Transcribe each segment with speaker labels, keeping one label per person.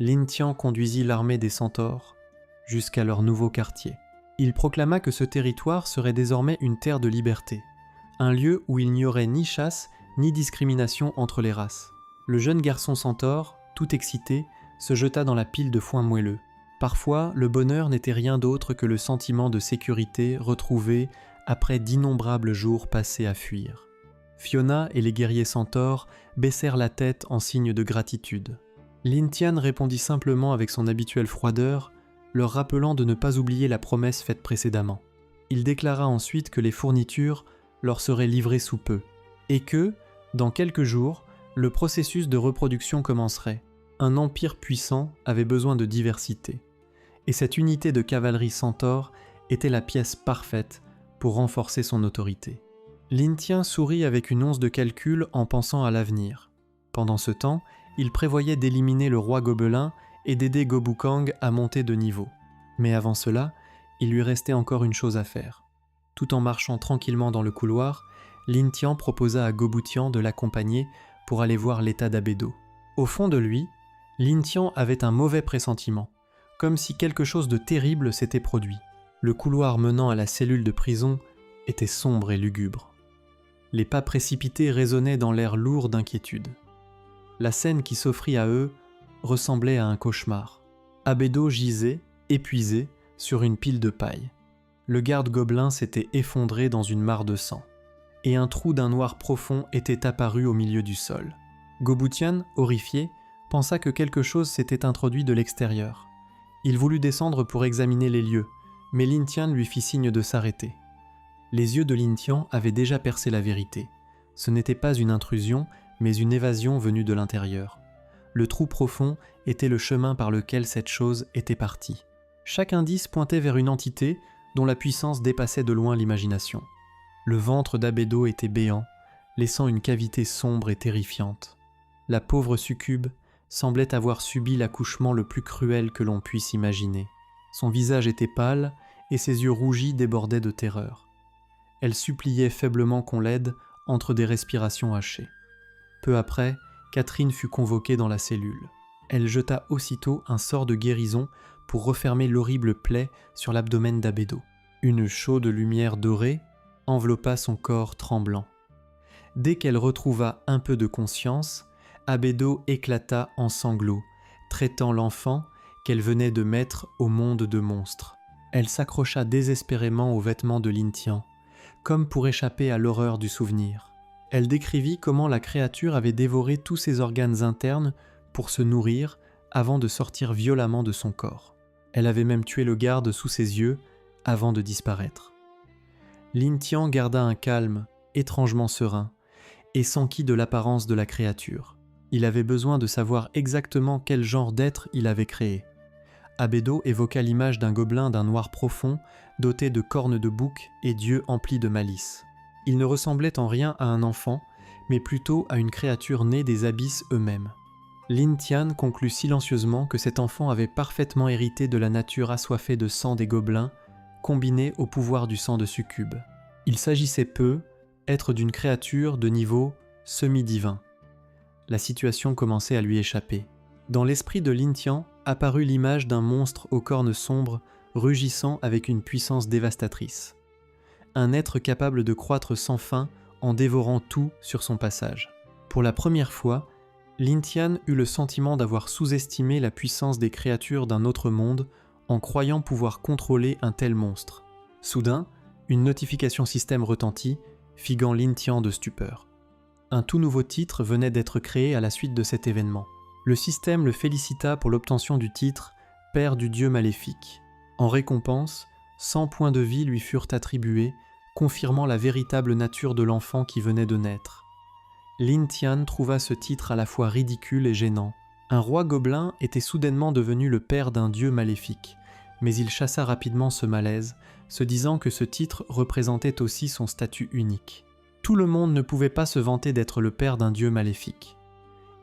Speaker 1: Lin Tian conduisit l'armée des centaures jusqu'à leur nouveau quartier. Il proclama que ce territoire serait désormais une terre de liberté, un lieu où il n'y aurait ni chasse ni discrimination entre les races. Le jeune garçon centaure, tout excité, se jeta dans la pile de foin moelleux. Parfois, le bonheur n'était rien d'autre que le sentiment de sécurité retrouvé après d'innombrables jours passés à fuir. Fiona et les guerriers centaures baissèrent la tête en signe de gratitude. Lin Tian répondit simplement avec son habituelle froideur, leur rappelant de ne pas oublier la promesse faite précédemment. Il déclara ensuite que les fournitures leur seraient livrées sous peu, et que, dans quelques jours, le processus de reproduction commencerait. Un empire puissant avait besoin de diversité, et cette unité de cavalerie centaure était la pièce parfaite pour renforcer son autorité. Lin Tian sourit avec une once de calcul en pensant à l'avenir. Pendant ce temps, il prévoyait d'éliminer le roi gobelin et d'aider Gobukang à monter de niveau. Mais avant cela, il lui restait encore une chose à faire. Tout en marchant tranquillement dans le couloir, Lin Tian proposa à Gobutian de l'accompagner pour aller voir l'état d'Abedo. Au fond de lui, Lin Tian avait un mauvais pressentiment, comme si quelque chose de terrible s'était produit. Le couloir menant à la cellule de prison était sombre et lugubre. Les pas précipités résonnaient dans l'air lourd d'inquiétude. La scène qui s'offrit à eux ressemblait à un cauchemar. Abedo gisait, épuisé, sur une pile de paille. Le garde gobelin s'était effondré dans une mare de sang, et un trou d'un noir profond était apparu au milieu du sol. Gobutian, horrifié, pensa que quelque chose s'était introduit de l'extérieur. Il voulut descendre pour examiner les lieux, mais Lin Tian lui fit signe de s'arrêter. Les yeux de Lin Tian avaient déjà percé la vérité. Ce n'était pas une intrusion, mais une évasion venue de l'intérieur. Le trou profond était le chemin par lequel cette chose était partie. Chaque indice pointait vers une entité dont la puissance dépassait de loin l'imagination. Le ventre d'Abedo était béant, laissant une cavité sombre et terrifiante. La pauvre succube semblait avoir subi l'accouchement le plus cruel que l'on puisse imaginer. Son visage était pâle et ses yeux rougis débordaient de terreur. Elle suppliait faiblement qu'on l'aide entre des respirations hachées. Peu après, Catherine fut convoquée dans la cellule. Elle jeta aussitôt un sort de guérison pour refermer l'horrible plaie sur l'abdomen d'Abedo. Une chaude lumière dorée enveloppa son corps tremblant. Dès qu'elle retrouva un peu de conscience, Abedo éclata en sanglots, traitant l'enfant qu'elle venait de mettre au monde de monstres. Elle s'accrocha désespérément aux vêtements de Lin Tian, comme pour échapper à l'horreur du souvenir. Elle décrivit comment la créature avait dévoré tous ses organes internes pour se nourrir avant de sortir violemment de son corps. Elle avait même tué le garde sous ses yeux avant de disparaître. Lin Tian garda un calme étrangement serein et s'enquit de l'apparence de la créature. Il avait besoin de savoir exactement quel genre d'être il avait créé. Abedo évoqua l'image d'un gobelin d'un noir profond, doté de cornes de bouc et d'yeux emplis de malice. Il ne ressemblait en rien à un enfant, mais plutôt à une créature née des abysses eux-mêmes. Lin Tian conclut silencieusement que cet enfant avait parfaitement hérité de la nature assoiffée de sang des gobelins, combinée au pouvoir du sang de succube. Il s'agissait peu, être d'une créature de niveau semi-divin. La situation commençait à lui échapper. Dans l'esprit de Lin Tian apparut l'image d'un monstre aux cornes sombres, rugissant avec une puissance dévastatrice. Un être capable de croître sans fin en dévorant tout sur son passage. Pour la première fois, Lin Tian eut le sentiment d'avoir sous-estimé la puissance des créatures d'un autre monde en croyant pouvoir contrôler un tel monstre. Soudain, une notification système retentit, figant Lin Tian de stupeur. Un tout nouveau titre venait d'être créé à la suite de cet événement. Le système le félicita pour l'obtention du titre « Père du Dieu maléfique ». En récompense, 100 points de vie lui furent attribués, confirmant la véritable nature de l'enfant qui venait de naître. Lin Tian trouva ce titre à la fois ridicule et gênant. Un roi gobelin était soudainement devenu le père d'un dieu maléfique, mais il chassa rapidement ce malaise, se disant que ce titre représentait aussi son statut unique. Tout le monde ne pouvait pas se vanter d'être le père d'un dieu maléfique.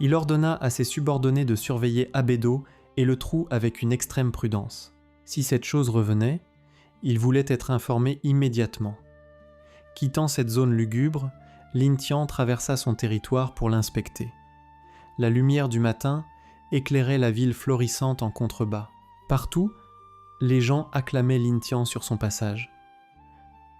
Speaker 1: Il ordonna à ses subordonnés de surveiller Abedo et le trou avec une extrême prudence. Si cette chose revenait, il voulait être informé immédiatement. Quittant cette zone lugubre, Lin Tian traversa son territoire pour l'inspecter. La lumière du matin éclairait la ville florissante en contrebas. Partout, les gens acclamaient Lin Tian sur son passage.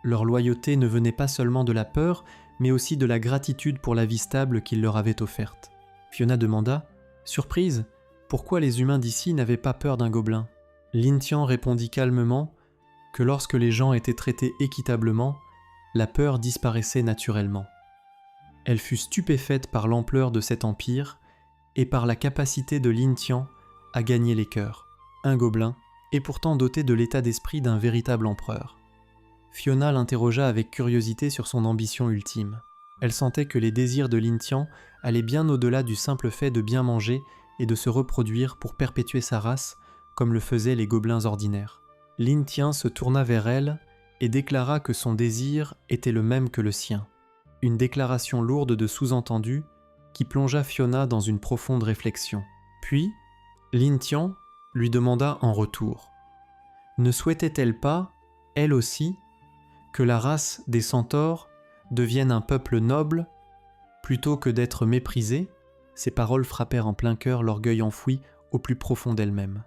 Speaker 1: Leur loyauté ne venait pas seulement de la peur, mais aussi de la gratitude pour la vie stable qu'il leur avait offerte. Fiona demanda « Surprise, pourquoi les humains d'ici n'avaient pas peur d'un gobelin ?» Lin Tian répondit calmement que lorsque les gens étaient traités équitablement, la peur disparaissait naturellement. Elle fut stupéfaite par l'ampleur de cet empire et par la capacité de Lin Tian à gagner les cœurs. Un gobelin est pourtant doté de l'état d'esprit d'un véritable empereur. Fiona l'interrogea avec curiosité sur son ambition ultime. Elle sentait que les désirs de Lin Tian allaient bien au-delà du simple fait de bien manger et de se reproduire pour perpétuer sa race comme le faisaient les gobelins ordinaires. Lin Tian se tourna vers elle et déclara que son désir était le même que le sien. Une déclaration lourde de sous-entendus qui plongea Fiona dans une profonde réflexion. Puis, Lin Tian lui demanda en retour « Ne souhaitait-elle pas, elle aussi, que la race des centaures devienne un peuple noble plutôt que d'être méprisée ?» Ces paroles frappèrent en plein cœur l'orgueil enfoui au plus profond d'elle-même.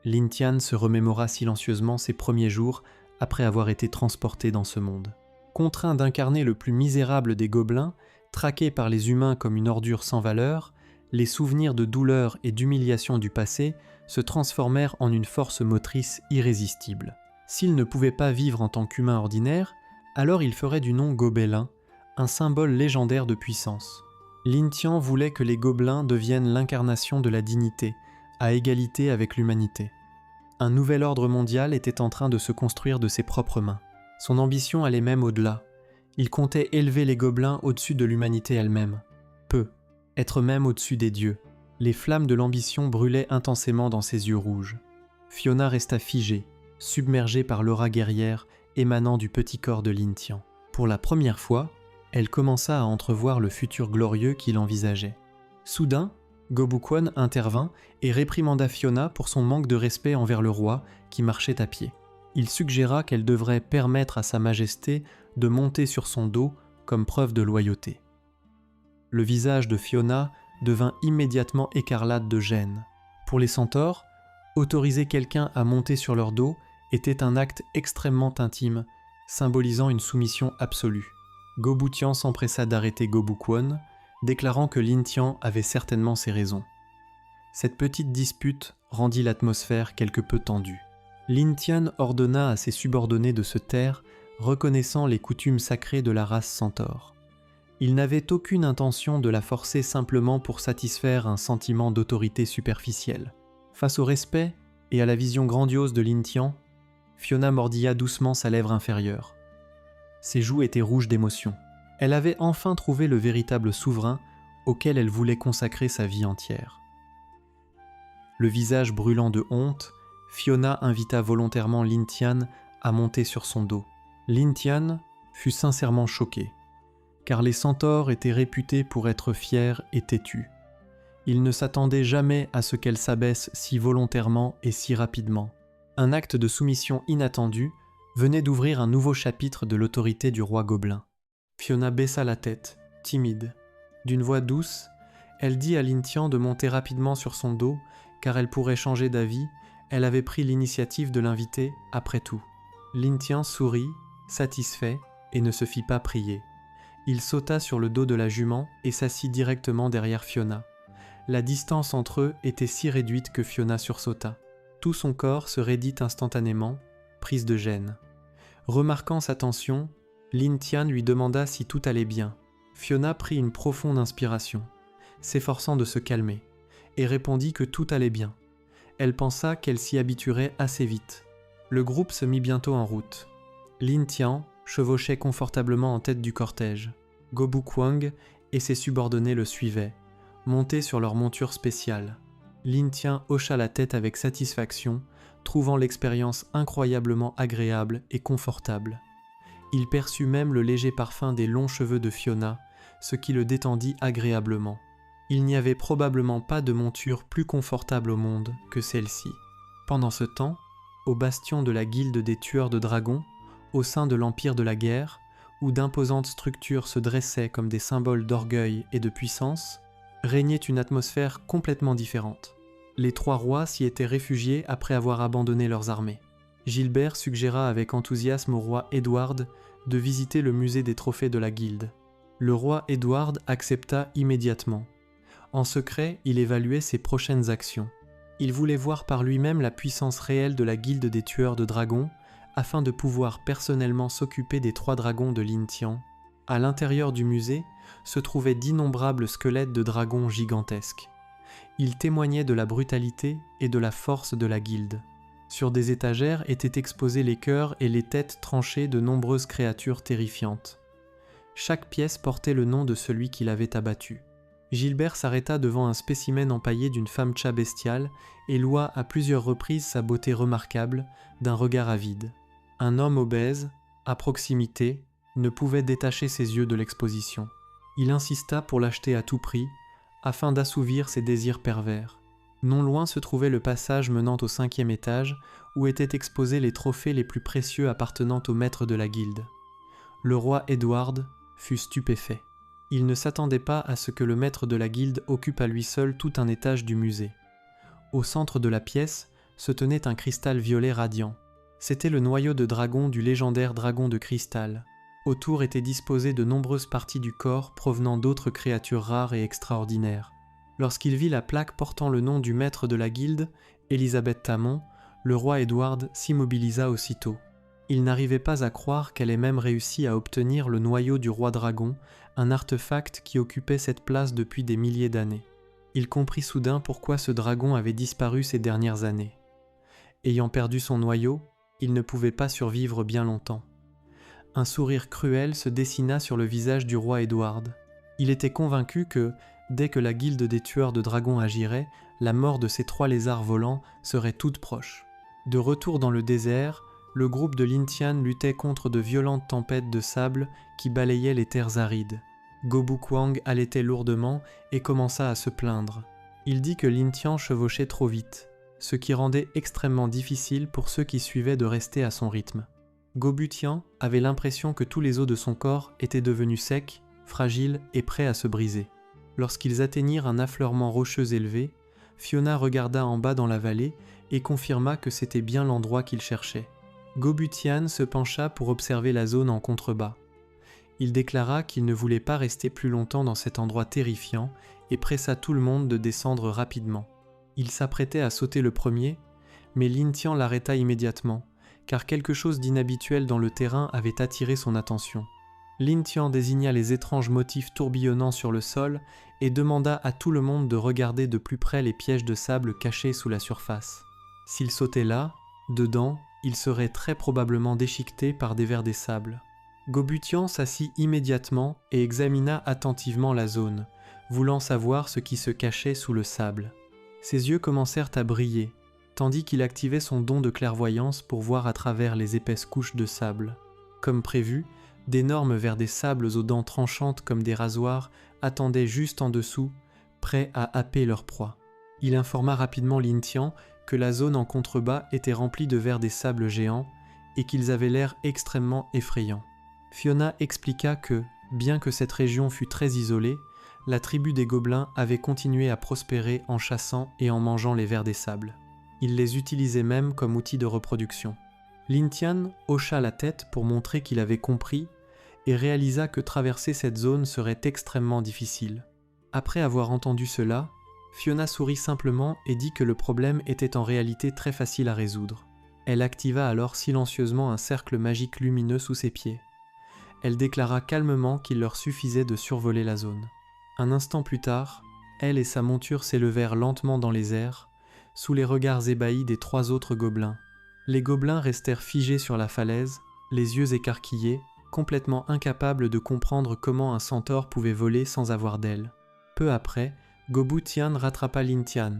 Speaker 1: Lin Tian se remémora silencieusement ses premiers jours après avoir été transportée dans ce monde. Contraint d'incarner le plus misérable des gobelins, traqué par les humains comme une ordure sans valeur, les souvenirs de douleur et d'humiliation du passé se transformèrent en une force motrice irrésistible. S'il ne pouvait pas vivre en tant qu'humain ordinaire, alors il ferait du nom gobelin, un symbole légendaire de puissance. Lin Tian voulait que les gobelins deviennent l'incarnation de la dignité, à égalité avec l'humanité. Un nouvel ordre mondial était en train de se construire de ses propres mains. Son ambition allait même au-delà. Il comptait élever les gobelins au-dessus de l'humanité elle-même. Être même au-dessus des dieux. Les flammes de l'ambition brûlaient intensément dans ses yeux rouges. Fiona resta figée, submergée par l'aura guerrière émanant du petit corps de Lin Tian. Pour la première fois, elle commença à entrevoir le futur glorieux qu'il envisageait. Soudain, Gobukwan intervint et réprimanda Fiona pour son manque de respect envers le roi qui marchait à pied. Il suggéra qu'elle devrait permettre à sa majesté de monter sur son dos comme preuve de loyauté. Le visage de Fiona devint immédiatement écarlate de gêne. Pour les centaures, autoriser quelqu'un à monter sur leur dos était un acte extrêmement intime, symbolisant une soumission absolue. Gobutian s'empressa d'arrêter Gobukwan, déclarant que Lin Tian avait certainement ses raisons. Cette petite dispute rendit l'atmosphère quelque peu tendue. Lin Tian ordonna à ses subordonnés de se taire, reconnaissant les coutumes sacrées de la race centaure. Il n'avait aucune intention de la forcer simplement pour satisfaire un sentiment d'autorité superficielle. Face au respect et à la vision grandiose de Lin Tian, Fiona mordilla doucement sa lèvre inférieure. Ses joues étaient rouges d'émotion. Elle avait enfin trouvé le véritable souverain auquel elle voulait consacrer sa vie entière. Le visage brûlant de honte, Fiona invita volontairement Lin Tian à monter sur son dos. Lin Tian fut sincèrement choqué, car les centaures étaient réputés pour être fiers et têtus. Il ne s'attendait jamais à ce qu'elle s'abaisse si volontairement et si rapidement. Un acte de soumission inattendu venait d'ouvrir un nouveau chapitre de l'autorité du roi gobelin. Fiona baissa la tête, timide. D'une voix douce, elle dit à Lin Tian de monter rapidement sur son dos, car elle pourrait changer d'avis, elle avait pris l'initiative de l'inviter après tout. Lin Tian sourit, satisfait, et ne se fit pas prier. Il sauta sur le dos de la jument et s'assit directement derrière Fiona. La distance entre eux était si réduite que Fiona sursauta. Tout son corps se raidit instantanément, prise de gêne. Remarquant sa tension, Lin Tian lui demanda si tout allait bien. Fiona prit une profonde inspiration, s'efforçant de se calmer, et répondit que tout allait bien. Elle pensa qu'elle s'y habituerait assez vite. Le groupe se mit bientôt en route. Lin Tian chevauchait confortablement en tête du cortège. Gobukwan et ses subordonnés le suivaient, montés sur leur monture spéciale. Lin Tian hocha la tête avec satisfaction, trouvant l'expérience incroyablement agréable et confortable. Il perçut même le léger parfum des longs cheveux de Fiona, ce qui le détendit agréablement. Il n'y avait probablement pas de monture plus confortable au monde que celle-ci. Pendant ce temps, au bastion de la guilde des tueurs de dragons, au sein de l'empire de la guerre, où d'imposantes structures se dressaient comme des symboles d'orgueil et de puissance, régnait une atmosphère complètement différente. Les 3 rois s'y étaient réfugiés après avoir abandonné leurs armées. Gilbert suggéra avec enthousiasme au roi Édouard de visiter le musée des trophées de la Guilde. Le roi Édouard accepta immédiatement. En secret, il évaluait ses prochaines actions. Il voulait voir par lui-même la puissance réelle de la Guilde des tueurs de dragons, afin de pouvoir personnellement s'occuper des 3 dragons de Lin-Tian. À l'intérieur du musée se trouvaient d'innombrables squelettes de dragons gigantesques. Ils témoignaient de la brutalité et de la force de la Guilde. Sur des étagères étaient exposés les cœurs et les têtes tranchées de nombreuses créatures terrifiantes. Chaque pièce portait le nom de celui qui l'avait abattu. Gilbert s'arrêta devant un spécimen empaillé d'une femme tcha bestiale et loua à plusieurs reprises sa beauté remarquable, d'un regard avide. Un homme obèse, à proximité, ne pouvait détacher ses yeux de l'exposition. Il insista pour l'acheter à tout prix, afin d'assouvir ses désirs pervers. Non loin se trouvait le passage menant au 5e étage, où étaient exposés les trophées les plus précieux appartenant au maître de la Guilde. Le roi Édouard fut stupéfait. Il ne s'attendait pas à ce que le maître de la Guilde occupe à lui seul tout un étage du musée. Au centre de la pièce se tenait un cristal violet radiant. C'était le noyau de dragon du légendaire dragon de cristal. Autour étaient disposées de nombreuses parties du corps provenant d'autres créatures rares et extraordinaires. Lorsqu'il vit la plaque portant le nom du maître de la Guilde, Élisabeth Tamon, le roi Édouard s'immobilisa aussitôt. Il n'arrivait pas à croire qu'elle ait même réussi à obtenir le noyau du roi dragon, un artefact qui occupait cette place depuis des milliers d'années. Il comprit soudain pourquoi ce dragon avait disparu ces dernières années. Ayant perdu son noyau, il ne pouvait pas survivre bien longtemps. Un sourire cruel se dessina sur le visage du roi Édouard. Il était convaincu que, dès que la Guilde des tueurs de dragons agirait, la mort de ces 3 lézards volants serait toute proche. De retour dans le désert, le groupe de Lin-Tian luttait contre de violentes tempêtes de sable qui balayaient les terres arides. Gobu Kuang halétait lourdement et commença à se plaindre. Il dit que Lin-Tian chevauchait trop vite, ce qui rendait extrêmement difficile pour ceux qui suivaient de rester à son rythme. Gobu Tian avait l'impression que tous les os de son corps étaient devenus secs, fragiles et prêts à se briser. Lorsqu'ils atteignirent un affleurement rocheux élevé, Fiona regarda en bas dans la vallée et confirma que c'était bien l'endroit qu'il cherchait. Gobu Tian se pencha pour observer la zone en contrebas. Il déclara qu'il ne voulait pas rester plus longtemps dans cet endroit terrifiant et pressa tout le monde de descendre rapidement. Il s'apprêtait à sauter le premier, mais Lin-Tian l'arrêta immédiatement, car quelque chose d'inhabituel dans le terrain avait attiré son attention. Lin-Tian désigna les étranges motifs tourbillonnants sur le sol et demanda à tout le monde de regarder de plus près les pièges de sable cachés sous la surface. S'il sautait là, dedans, il serait très probablement déchiqueté par des vers des sables. Gobu Tian s'assit immédiatement et examina attentivement la zone, voulant savoir ce qui se cachait sous le sable. Ses yeux commencèrent à briller, tandis qu'il activait son don de clairvoyance pour voir à travers les épaisses couches de sable. Comme prévu, d'énormes vers des sables aux dents tranchantes comme des rasoirs attendaient juste en dessous, prêts à happer leur proie. Il informa rapidement Lin-Tian que la zone en contrebas était remplie de vers des sables géants et qu'ils avaient l'air extrêmement effrayants. Fiona expliqua que, bien que cette région fût très isolée, la tribu des gobelins avait continué à prospérer en chassant et en mangeant les vers des sables. Ils les utilisaient même comme outils de reproduction. Lin-Tian hocha la tête pour montrer qu'il avait compris et réalisa que traverser cette zone serait extrêmement difficile. Après avoir entendu cela, Fiona sourit simplement et dit que le problème était en réalité très facile à résoudre. Elle activa alors silencieusement un cercle magique lumineux sous ses pieds. Elle déclara calmement qu'il leur suffisait de survoler la zone. Un instant plus tard, elle et sa monture s'élevèrent lentement dans les airs, sous les regards ébahis des 3 autres gobelins. Les gobelins restèrent figés sur la falaise, les yeux écarquillés, complètement incapables de comprendre comment un centaure pouvait voler sans avoir d'ailes. Peu après, Gobu Tian rattrapa Lin-Tian.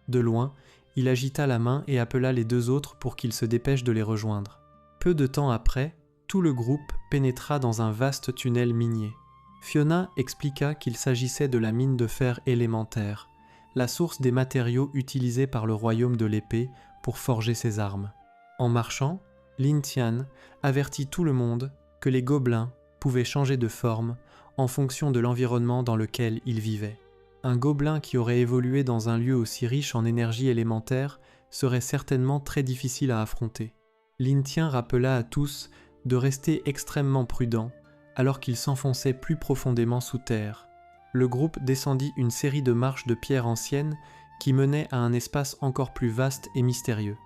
Speaker 1: De loin, il agita la main et appela les 2 autres pour qu'ils se dépêchent de les rejoindre. Peu de temps après, tout le groupe pénétra dans un vaste tunnel minier. Fiona expliqua qu'il s'agissait de la mine de fer élémentaire, la source des matériaux utilisés par le royaume de l'épée pour forger ses armes. En marchant, Lin-Tian avertit tout le monde que les gobelins pouvaient changer de forme en fonction de l'environnement dans lequel ils vivaient. Un gobelin qui aurait évolué dans un lieu aussi riche en énergie élémentaire serait certainement très difficile à affronter. Lin Tian rappela à tous de rester extrêmement prudents alors qu'ils s'enfonçaient plus profondément sous terre. Le groupe descendit une série de marches de pierre anciennes qui menaient à un espace encore plus vaste et mystérieux.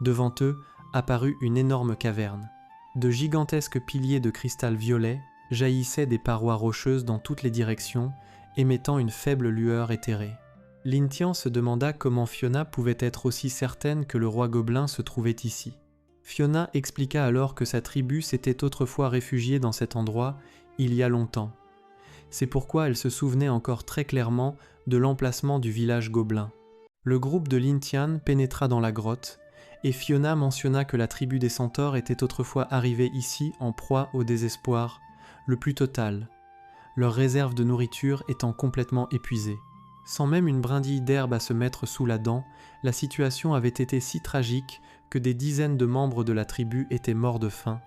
Speaker 1: Devant eux apparut une énorme caverne. De gigantesques piliers de cristal violet jaillissaient des parois rocheuses dans toutes les directions, émettant une faible lueur éthérée. Lin Tian se demanda comment Fiona pouvait être aussi certaine que le roi gobelin se trouvait ici. Fiona expliqua alors que sa tribu s'était autrefois réfugiée dans cet endroit il y a longtemps. C'est pourquoi elle se souvenait encore très clairement de l'emplacement du village gobelin. Le groupe de Lin Tian pénétra dans la grotte, et Fiona mentionna que la tribu des centaures était autrefois arrivée ici en proie au désespoir le plus total, leurs réserves de nourriture étant complètement épuisées. Sans même une brindille d'herbe à se mettre sous la dent, la situation avait été si tragique que des dizaines de membres de la tribu étaient morts de faim,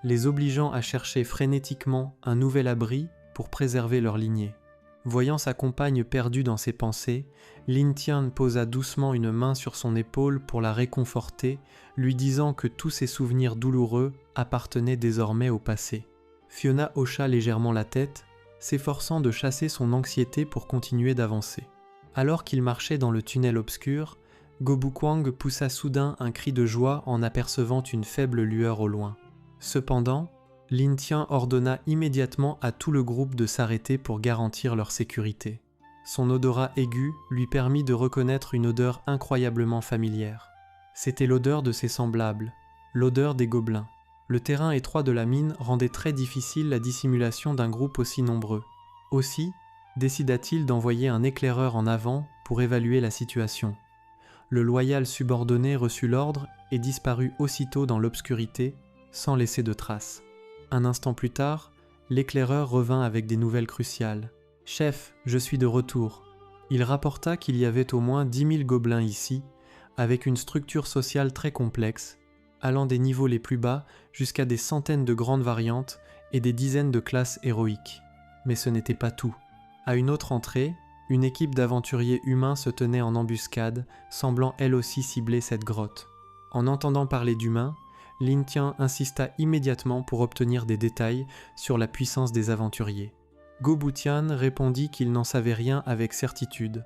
Speaker 1: les obligeant à chercher frénétiquement un nouvel abri pour préserver leur lignée. Voyant sa compagne perdue dans ses pensées, Lin Tian posa doucement une main sur son épaule pour la réconforter, lui disant que tous ses souvenirs douloureux appartenaient désormais au passé. Fiona hocha légèrement la tête, s'efforçant de chasser son anxiété pour continuer d'avancer. Alors qu'il marchait dans le tunnel obscur, Gobukwang poussa soudain un cri de joie en apercevant une faible lueur au loin. Cependant, Lin Tian ordonna immédiatement à tout le groupe de s'arrêter pour garantir leur sécurité. Son odorat aigu lui permit de reconnaître une odeur incroyablement familière. C'était l'odeur de ses semblables, l'odeur des gobelins. Le terrain étroit de la mine rendait très difficile la dissimulation d'un groupe aussi nombreux. Aussi, décida-t-il d'envoyer un éclaireur en avant pour évaluer la situation. Le loyal subordonné reçut l'ordre et disparut aussitôt dans l'obscurité, sans laisser de traces. Un instant plus tard, l'éclaireur revint avec des nouvelles cruciales. « Chef, je suis de retour. » Il rapporta qu'il y avait au moins 10 000 gobelins ici, avec une structure sociale très complexe, allant des niveaux les plus bas jusqu'à des centaines de grandes variantes et des dizaines de classes héroïques. Mais ce n'était pas tout. À une autre entrée, une équipe d'aventuriers humains se tenait en embuscade, semblant elle aussi cibler cette grotte. En entendant parler d'humains, Lin Tian insista immédiatement pour obtenir des détails sur la puissance des aventuriers. Gobu Tian répondit qu'il n'en savait rien avec certitude,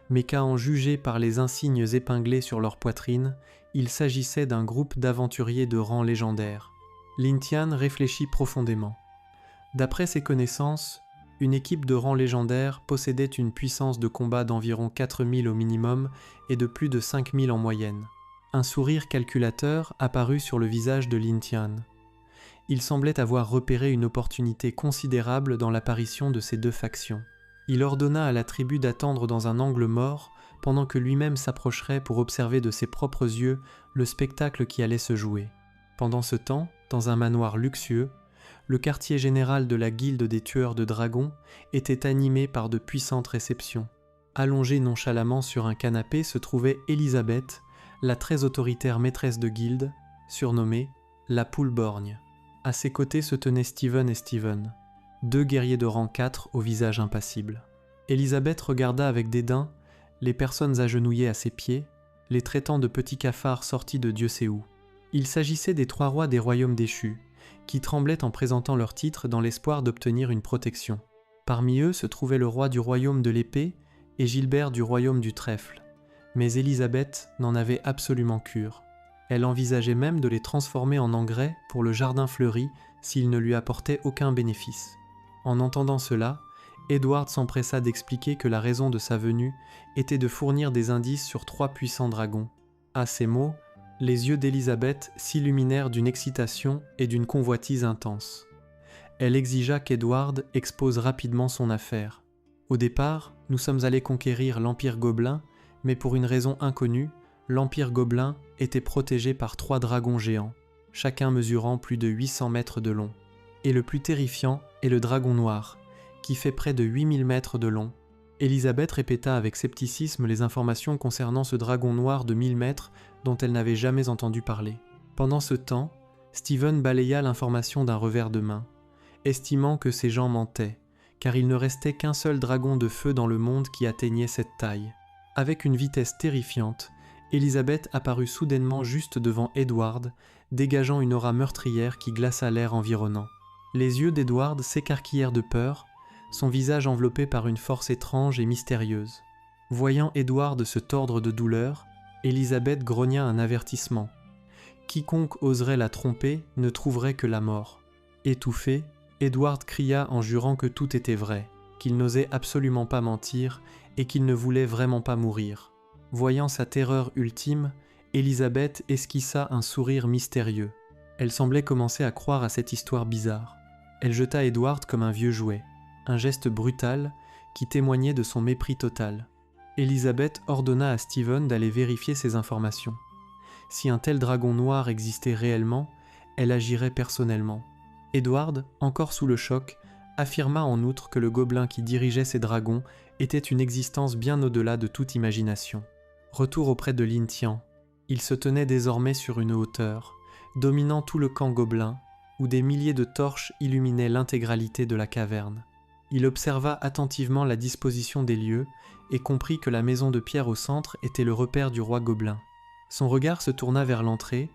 Speaker 1: mais qu'à en juger par les insignes épinglés sur leur poitrine, il s'agissait d'un groupe d'aventuriers de rang légendaire. Lin Tian réfléchit profondément. D'après ses connaissances, une équipe de rang légendaire possédait une puissance de combat d'environ 4000 au minimum et de plus de 5000 en moyenne. Un sourire calculateur apparut sur le visage de Lin Tian. Il semblait avoir repéré une opportunité considérable dans l'apparition de ces deux factions. Il ordonna à la tribu d'attendre dans un angle mort pendant que lui-même s'approcherait pour observer de ses propres yeux le spectacle qui allait se jouer. Pendant ce temps, dans un manoir luxueux, le quartier général de la guilde des tueurs de dragons était animé par de puissantes réceptions. Allongée nonchalamment sur un canapé se trouvait Elisabeth, la très autoritaire maîtresse de guilde, surnommée la Poule Borgne. À ses côtés se tenaient Steven et Steven, deux guerriers de rang 4 au visage impassible. Elisabeth regarda avec dédain les personnes agenouillées à ses pieds, les traitant de petits cafards sortis de Dieu sait où. Il s'agissait des 3 rois des royaumes déchus, qui tremblaient en présentant leur titre dans l'espoir d'obtenir une protection. Parmi eux se trouvait le roi du royaume de l'épée et Gilbert du royaume du trèfle. Mais Elisabeth n'en avait absolument cure. Elle envisageait même de les transformer en engrais pour le jardin fleuri s'ils ne lui apportaient aucun bénéfice. En entendant cela, Edward s'empressa d'expliquer que la raison de sa venue était de fournir des indices sur 3 puissants dragons. À ces mots, les yeux d'Elisabeth s'illuminèrent d'une excitation et d'une convoitise intense. Elle exigea qu'Edward expose rapidement son affaire. Au départ, nous sommes allés conquérir l'Empire Gobelin, mais pour une raison inconnue, l'Empire Gobelin était protégé par 3 dragons géants, chacun mesurant plus de 800 mètres de long. Et le plus terrifiant est le dragon noir, qui fait près de 8000 mètres de long. Elisabeth répéta avec scepticisme les informations concernant ce dragon noir de 1000 mètres dont elle n'avait jamais entendu parler. Pendant ce temps, Steven balaya l'information d'un revers de main, estimant que ces gens mentaient, car il ne restait qu'un seul dragon de feu dans le monde qui atteignait cette taille. Avec une vitesse terrifiante, Elizabeth apparut soudainement juste devant Edward, dégageant une aura meurtrière qui glaça l'air environnant. Les yeux d'Edward s'écarquillèrent de peur, son visage enveloppé par une force étrange et mystérieuse. Voyant Edward se tordre de douleur, Elizabeth grogna un avertissement. Quiconque oserait la tromper ne trouverait que la mort. Étouffé, Edward cria en jurant que tout était vrai, qu'il n'osait absolument pas mentir et qu'il ne voulait vraiment pas mourir. Voyant sa terreur ultime, Elizabeth esquissa un sourire mystérieux. Elle semblait commencer à croire à cette histoire bizarre. Elle jeta Edward comme un vieux jouet, un geste brutal qui témoignait de son mépris total. Elizabeth ordonna à Stephen d'aller vérifier ces informations. Si un tel dragon noir existait réellement, elle agirait personnellement. Edward, encore sous le choc, affirma en outre que le gobelin qui dirigeait ces dragons était une existence bien au-delà de toute imagination. Retour auprès de Lin Tian. Il se tenait désormais sur une hauteur, dominant tout le camp gobelin, où des milliers de torches illuminaient l'intégralité de la caverne. Il observa attentivement la disposition des lieux et comprit que la maison de pierre au centre était le repère du roi gobelin. Son regard se tourna vers l'entrée,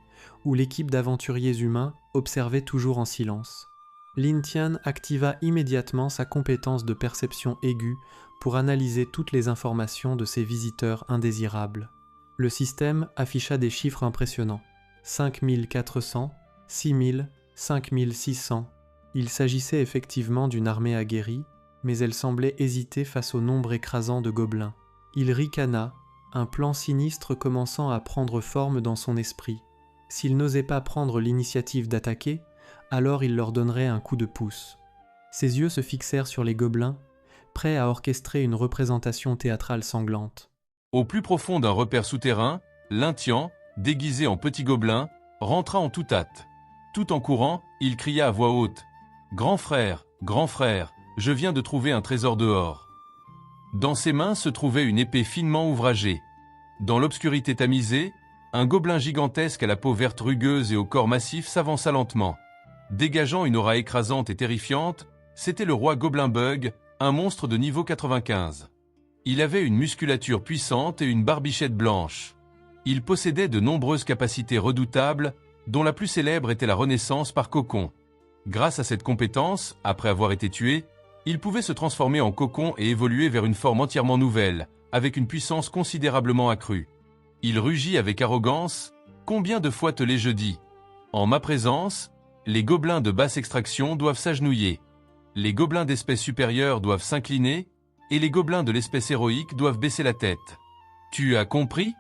Speaker 1: où l'équipe d'aventuriers humains observait toujours en silence. Lin Tian activa immédiatement sa compétence de perception aiguë pour analyser toutes les informations de ses visiteurs indésirables. Le système afficha des chiffres impressionnants. 5400, 6000, 5600. Il s'agissait effectivement d'une armée aguerrie, mais elle semblait hésiter face au nombre écrasant de gobelins. Il ricana, un plan sinistre commençant à prendre forme dans son esprit. S'il n'osait pas prendre l'initiative d'attaquer, alors il leur donnerait un coup de pouce. Ses yeux se fixèrent sur les gobelins, prêts à orchestrer une représentation théâtrale sanglante.
Speaker 2: Au plus profond d'un repère souterrain, Lin Tian, déguisé en petit gobelin, rentra en toute hâte. Tout en courant, il cria à voix haute « Grand frère, je viens de trouver un trésor dehors !» Dans ses mains se trouvait une épée finement ouvragée. Dans l'obscurité tamisée, un gobelin gigantesque à la peau verte rugueuse et au corps massif s'avança lentement. Dégageant une aura écrasante et terrifiante, c'était le roi Gobelin Bug, un monstre de niveau 95. Il avait une musculature puissante et une barbichette blanche. Il possédait de nombreuses capacités redoutables, dont la plus célèbre était la renaissance par cocon. Grâce à cette compétence, après avoir été tué, il pouvait se transformer en cocon et évoluer vers une forme entièrement nouvelle, avec une puissance considérablement accrue. Il rugit avec arrogance « Combien de fois te l'ai-je dit ? En ma présence, les gobelins de basse extraction doivent s'agenouiller. Les gobelins d'espèce supérieure doivent s'incliner, et les gobelins de l'espèce héroïque doivent baisser la tête. Tu as compris ?»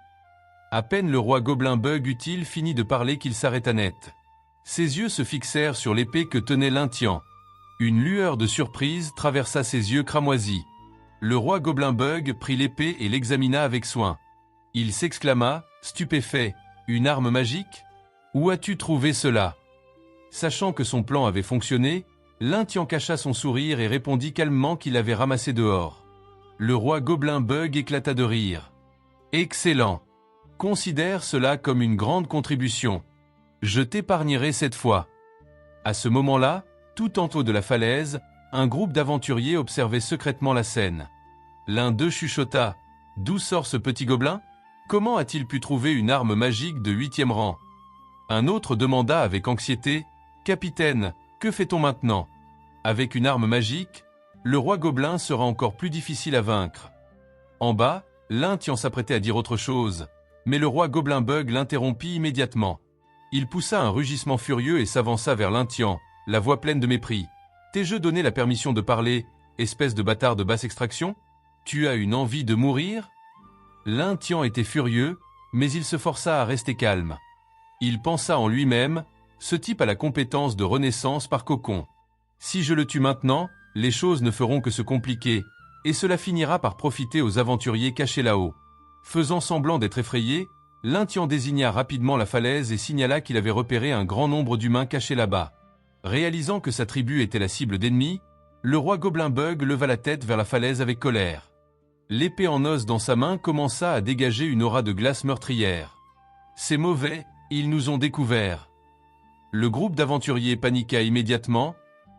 Speaker 2: À peine le roi Gobelin Bug eut-il fini de parler qu'il s'arrêta net. Ses yeux se fixèrent sur l'épée que tenait Lin Tian. Une lueur de surprise traversa ses yeux cramoisis. Le roi Gobelin Bug prit l'épée et l'examina avec soin. Il s'exclama, stupéfait, « Une arme magique ? Où as-tu trouvé cela ?» Sachant que son plan avait fonctionné, Lin Tian cacha son sourire et répondit calmement qu'il l'avait ramassé dehors. Le roi Gobelin Bug éclata de rire. « Excellent ! Considère cela comme une grande contribution. Je t'épargnerai cette fois. » À ce moment-là, tout en haut de la falaise, un groupe d'aventuriers observait secrètement la scène. L'un d'eux chuchota « D'où sort ce petit gobelin ? Comment a-t-il pu trouver une arme magique de 8e rang ?» Un autre demanda avec anxiété « Capitaine, que fait-on maintenant ? Avec une arme magique, le roi gobelin sera encore plus difficile à vaincre. » En bas, Lin Tian s'apprêtait à dire autre chose, mais le roi Gobelin Bug l'interrompit immédiatement. Il poussa un rugissement furieux et s'avança vers Lin Tian, la voix pleine de mépris. « T'ai-je donné la permission de parler, espèce de bâtard de basse extraction ? Tu as une envie de mourir ?» Lin Tian était furieux, mais il se força à rester calme. Il pensa en lui-même, ce type a la compétence de renaissance par cocon. Si je le tue maintenant, les choses ne feront que se compliquer, et cela finira par profiter aux aventuriers cachés là-haut. Faisant semblant d'être effrayé, Lin Tian désigna rapidement la falaise et signala qu'il avait repéré un grand nombre d'humains cachés là-bas. Réalisant que sa tribu était la cible d'ennemis, le roi Gobelin Bug leva la tête vers la falaise avec colère. L'épée en os dans sa main commença à dégager une aura de glace meurtrière. « C'est mauvais, ils nous ont découverts. » Le groupe d'aventuriers paniqua immédiatement,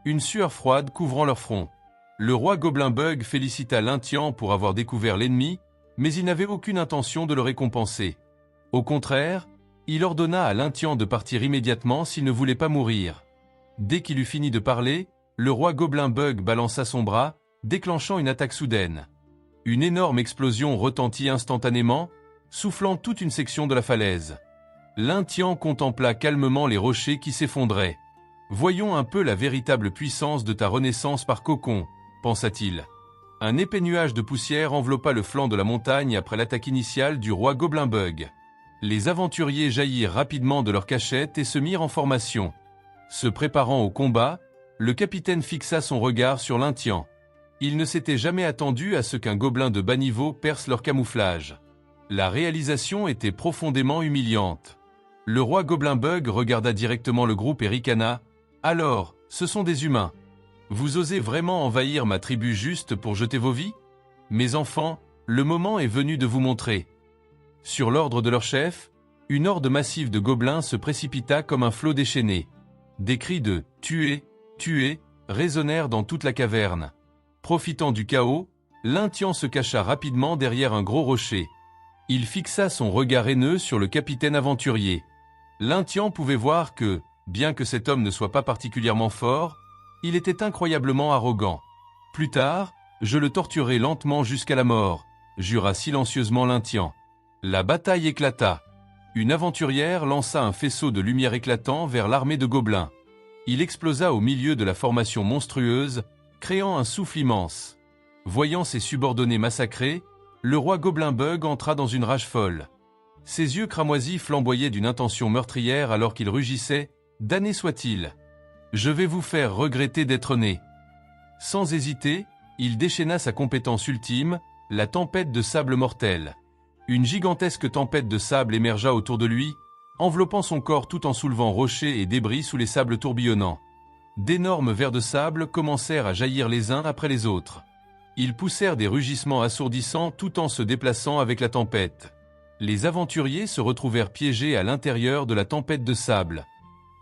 Speaker 2: une sueur froide couvrant leur front. Le roi Gobelin-Bug félicita Lyntian pour avoir découvert l'ennemi, mais il n'avait aucune intention de le récompenser. Au contraire, il ordonna à Lyntian de partir immédiatement s'il ne voulait pas mourir. Dès qu'il eut fini de parler, le roi Gobelin-Bug balança son bras, déclenchant une attaque soudaine. Une énorme explosion retentit instantanément, soufflant toute une section de la falaise. Lyntian contempla calmement les rochers qui s'effondraient. « Voyons un peu la véritable puissance de ta renaissance par cocon », pensa-t-il. Un épais nuage de poussière enveloppa le flanc de la montagne après l'attaque initiale du roi Gobelin-Bug. Les aventuriers jaillirent rapidement de leur cachette et se mirent en formation. Se préparant au combat, le capitaine fixa son regard sur Lyntian. Il ne s'était jamais attendu à ce qu'un gobelin de bas niveau perce leur camouflage. La réalisation était profondément humiliante. Le roi Gobelin-Bug regarda directement le groupe et ricana. « Alors, ce sont des humains. Vous osez vraiment envahir ma tribu juste pour jeter vos vies? Mes enfants, le moment est venu de vous montrer. » Sur l'ordre de leur chef, une horde massive de gobelins se précipita comme un flot déchaîné. Des cris de « Tuez, tuez » résonnèrent dans toute la caverne. Profitant du chaos, Lyntian se cacha rapidement derrière un gros rocher. Il fixa son regard haineux sur le capitaine aventurier. Lyntian pouvait voir que, bien que cet homme ne soit pas particulièrement fort, il était incroyablement arrogant. « Plus tard, je le torturerai lentement jusqu'à la mort », jura silencieusement Lyntian. La bataille éclata. Une aventurière lança un faisceau de lumière éclatant vers l'armée de gobelins. Il explosa au milieu de la formation monstrueuse, créant un souffle immense. Voyant ses subordonnés massacrés, le roi Gobelin-Bug entra dans une rage folle. Ses yeux cramoisis flamboyaient d'une intention meurtrière alors qu'il rugissait « Damné soit-il ! Je vais vous faire regretter d'être né !» Sans hésiter, il déchaîna sa compétence ultime, la tempête de sable mortel. Une gigantesque tempête de sable émergea autour de lui, enveloppant son corps tout en soulevant rochers et débris sous les sables tourbillonnants. D'énormes vers de sable commencèrent à jaillir les uns après les autres. Ils poussèrent des rugissements assourdissants tout en se déplaçant avec la tempête. Les aventuriers se retrouvèrent piégés à l'intérieur de la tempête de sable.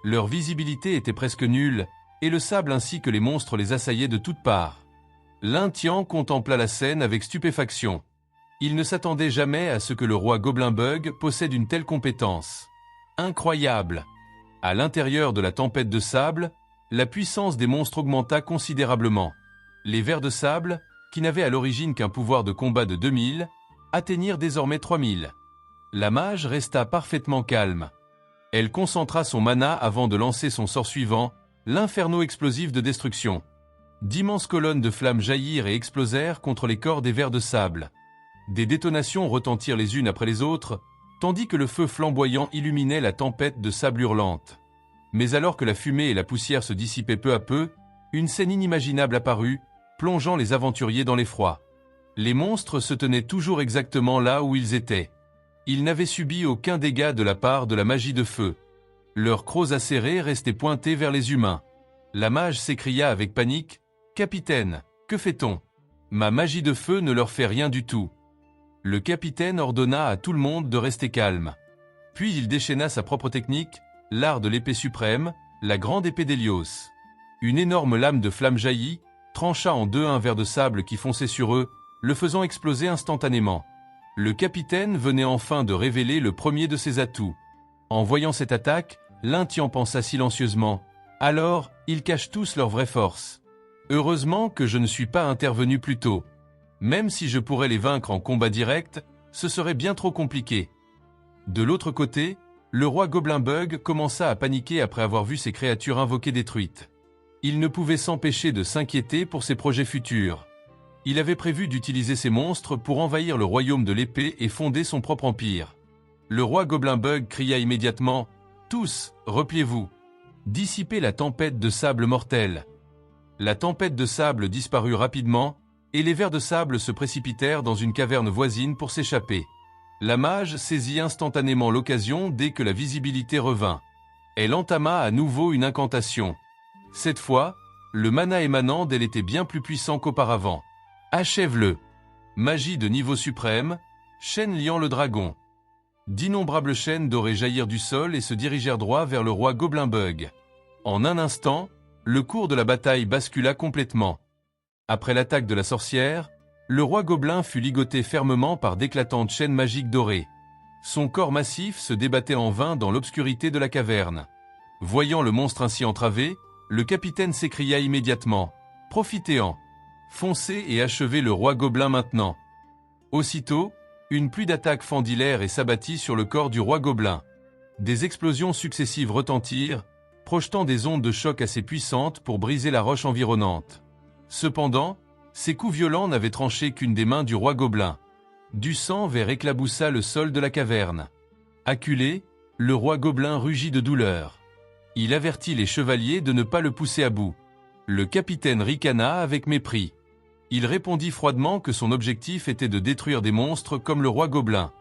Speaker 2: Leur visibilité était presque nulle, et le sable ainsi que les monstres les assaillaient de toutes parts. Lyntian contempla la scène avec stupéfaction. Il ne s'attendait jamais à ce que le roi Gobelin-Bug possède une telle compétence. Incroyable! À l'intérieur de la tempête de sable, la puissance des monstres augmenta considérablement. Les vers de sable, qui n'avaient à l'origine qu'un pouvoir de combat de 2000, atteignirent désormais 3000. La mage resta parfaitement calme. Elle concentra son mana avant de lancer son sort suivant, l'inferno explosif de destruction. D'immenses colonnes de flammes jaillirent et explosèrent contre les corps des vers de sable. Des détonations retentirent les unes après les autres, tandis que le feu flamboyant illuminait la tempête de sable hurlante. Mais alors que la fumée et la poussière se dissipaient peu à peu, une scène inimaginable apparut, plongeant les aventuriers dans l'effroi. Les monstres se tenaient toujours exactement là où ils étaient. Ils n'avaient subi aucun dégât de la part de la magie de feu. Leurs crocs acérés restaient pointés vers les humains. La mage s'écria avec panique, « Capitaine, que fait-on? Ma magie de feu ne leur fait rien du tout. » Le capitaine ordonna à tout le monde de rester calme. Puis il déchaîna sa propre technique, l'art de l'épée suprême, la grande épée d'Hélios. Une énorme lame de flamme jaillit, trancha en deux un ver de sable qui fonçait sur eux, le faisant exploser instantanément. Le capitaine venait enfin de révéler le premier de ses atouts. En voyant cette attaque, Lyntian pensa silencieusement « Alors, ils cachent tous leur vraie force. Heureusement que je ne suis pas intervenu plus tôt. Même si je pourrais les vaincre en combat direct, ce serait bien trop compliqué. » De l'autre côté, le roi Gobelin-Bug commença à paniquer après avoir vu ses créatures invoquées détruites. Il ne pouvait s'empêcher de s'inquiéter pour ses projets futurs. Il avait prévu d'utiliser ces monstres pour envahir le royaume de l'épée et fonder son propre empire. Le roi Gobelin-Bug cria immédiatement « Tous, repliez-vous! Dissipez la tempête de sable mortel !» La tempête de sable disparut rapidement, et les vers de sable se précipitèrent dans une caverne voisine pour s'échapper. La mage saisit instantanément l'occasion dès que la visibilité revint. Elle entama à nouveau une incantation. Cette fois, le mana émanant d'elle était bien plus puissant qu'auparavant. Achève-le. Magie de niveau suprême, chaîne liant le dragon. D'innombrables chaînes dorées jaillirent du sol et se dirigèrent droit vers le roi Gobelin-Bug. En un instant, le cours de la bataille bascula complètement. Après l'attaque de la sorcière, le roi gobelin fut ligoté fermement par d'éclatantes chaînes magiques dorées. Son corps massif se débattait en vain dans l'obscurité de la caverne. Voyant le monstre ainsi entravé, le capitaine s'écria immédiatement « Profitez-en! Foncez et achevez le roi gobelin maintenant !» Aussitôt, une pluie d'attaques fendit l'air et s'abattit sur le corps du roi gobelin. Des explosions successives retentirent, projetant des ondes de choc assez puissantes pour briser la roche environnante. Cependant, ces coups violents n'avaient tranché qu'une des mains du roi gobelin. Du sang vert éclaboussa le sol de la caverne. Acculé, le roi gobelin rugit de douleur. Il avertit les chevaliers de ne pas le pousser à bout. Le capitaine ricana avec mépris. Il répondit froidement que son objectif était de détruire des monstres comme le roi gobelin.